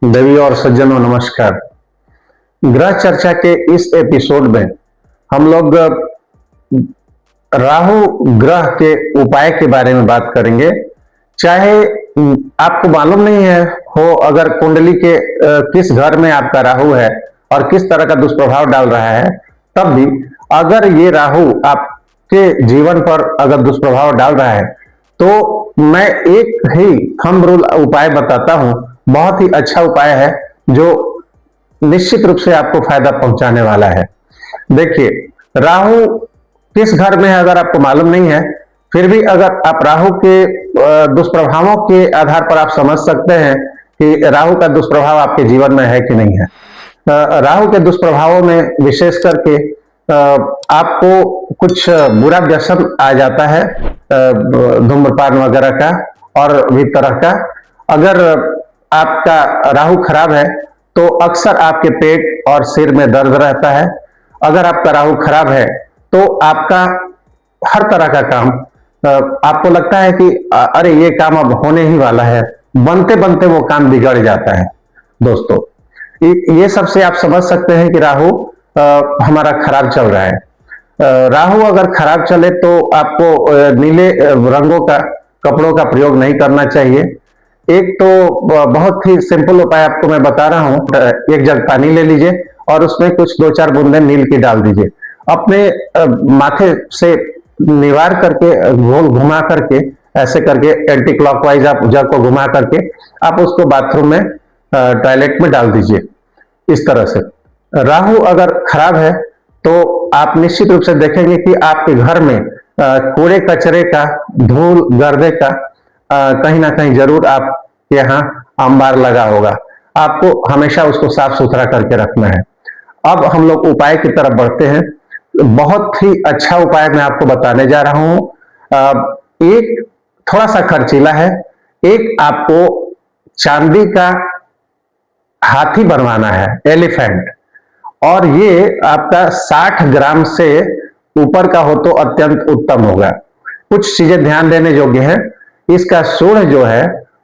देवी और सज्जनों नमस्कार। ग्रह चर्चा के इस एपिसोड में हम लोग राहु ग्रह के उपाय के बारे में बात करेंगे। चाहे आपको मालूम नहीं है हो अगर कुंडली के किस घर में आपका राहु है और किस तरह का दुष्प्रभाव डाल रहा है, तब भी अगर ये राहु आपके जीवन पर अगर दुष्प्रभाव डाल रहा है तो मैं एक ही थंब रूल उपाय बताता हूं। बहुत ही अच्छा उपाय है जो निश्चित रूप से आपको फायदा पहुंचाने वाला है। देखिए, राहु किस घर में है अगर आपको मालूम नहीं है, फिर भी अगर आप राहु के दुष्प्रभावों के आधार पर आप समझ सकते हैं कि राहु का दुष्प्रभाव आपके जीवन में है कि नहीं है। राहु के दुष्प्रभावों में विशेष करके आपको कुछ बुरा व्यसन आ जाता है, धूम्रपान वगैरह का और भी तरह का। अगर आपका राहु खराब है तो अक्सर आपके पेट और सिर में दर्द रहता है। अगर आपका राहु खराब है तो आपका हर तरह का काम आपको लगता है कि अरे ये काम अब होने ही वाला है, बनते बनते वो काम बिगड़ जाता है। दोस्तों, ये सबसे आप समझ सकते हैं कि राहु हमारा खराब चल रहा है। राहु अगर खराब चले तो आपको नीले रंगों का कपड़ों का प्रयोग नहीं करना चाहिए। एक तो बहुत ही सिंपल उपाय आपको मैं बता रहा हूं। एक जग पानी ले लीजिए और उसमें कुछ 2-4 बूंदे नील की डाल दीजिए। अपने माथे से निवार करके गोल घुमा करके ऐसे करके एंटी क्लॉकवाइज आप जग को घुमा करके आप उसको बाथरूम में टॉयलेट में डाल दीजिए। इस तरह से राहु अगर खराब है तो आप निश्चित रूप से देखेंगे कि आपके घर में कूड़े कचरे का, धूल गर्दे का कहीं ना कहीं जरूर आपके यहाँ अंबार लगा होगा। आपको हमेशा उसको साफ सुथरा करके रखना है। अब हम लोग उपाय की तरफ बढ़ते हैं। बहुत ही अच्छा उपाय मैं आपको बताने जा रहा हूं। एक थोड़ा सा खर्चीला है। एक आपको चांदी का हाथी बनवाना है, एलिफेंट, और ये आपका 60 ग्राम से ऊपर का हो तो अत्यंत उत्तम होगा। कुछ चीजें ध्यान देने योग्य है। इसका सूंड जो है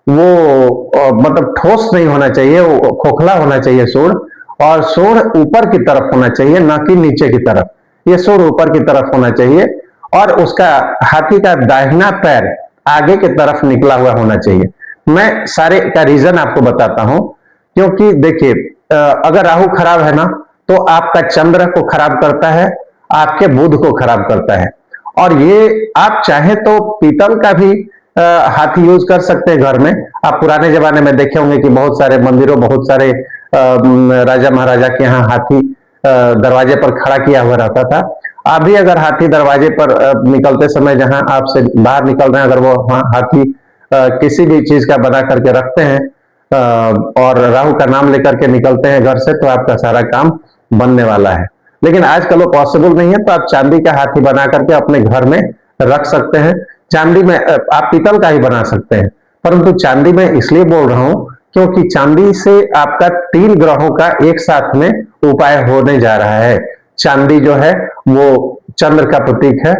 वो मतलब ठोस नहीं होना चाहिए, वो खोखला होना चाहिए सूंड, और सूंड ऊपर की तरफ होना चाहिए, ना कि नीचे की तरफ। ये सूंड ऊपर की तरफ होना चाहिए और उसका हाथी का दाहिना पैर आगे की तरफ निकला हुआ होना चाहिए। मैं सारे का रीजन आपको बताता हूं, क्योंकि देखिए, अगर राहु खराब है ना तो आपका चंद्र को खराब करता है, आपके बुध को खराब करता है। और ये आप चाहे तो पीतल का भी हाथी यूज कर सकते हैं घर में। आप पुराने जमाने में देखे होंगे कि बहुत सारे मंदिरों, बहुत सारे राजा महाराजा के यहाँ हाथी दरवाजे पर खड़ा किया हुआ रहता था। आप भी अगर हाथी दरवाजे पर निकलते समय, जहां आपसे बाहर निकल रहे हैं, अगर वो हाथी किसी भी चीज का बना करके रखते हैं और राहु का नाम लेकर के निकलते हैं घर से, तो आपका सारा काम बनने वाला है। लेकिन आजकल वो पॉसिबल नहीं है, तो आप चांदी का हाथी बना करके अपने घर में रख सकते हैं। चांदी में आप पीतल का ही बना सकते हैं, परंतु चांदी में इसलिए बोल रहा हूं क्योंकि चांदी से आपका 3 ग्रहों का एक साथ में उपाय होने जा रहा है। चांदी जो है वो चंद्र का प्रतीक है,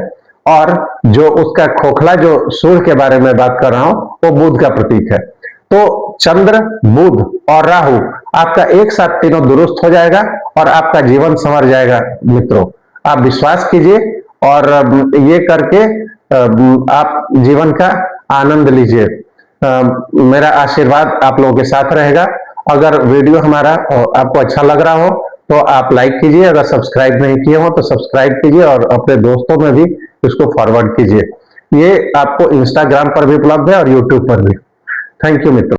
और जो उसका खोखला जो सूर्य के बारे में बात कर रहा हूं वो बुध का प्रतीक है। तो चंद्र, बुध और राहु आपका एक साथ तीनों दुरुस्त हो जाएगा और आपका जीवन संवर जाएगा। मित्रों, आप विश्वास कीजिए और ये करके आप जीवन का आनंद लीजिए। मेरा आशीर्वाद आप लोगों के साथ रहेगा। अगर वीडियो हमारा आपको अच्छा लग रहा हो तो आप लाइक कीजिए, अगर सब्सक्राइब नहीं किए हो तो सब्सक्राइब कीजिए और अपने दोस्तों में भी इसको फॉरवर्ड कीजिए। ये आपको इंस्टाग्राम पर भी उपलब्ध है और यूट्यूब पर भी। थैंक यू मित्रों।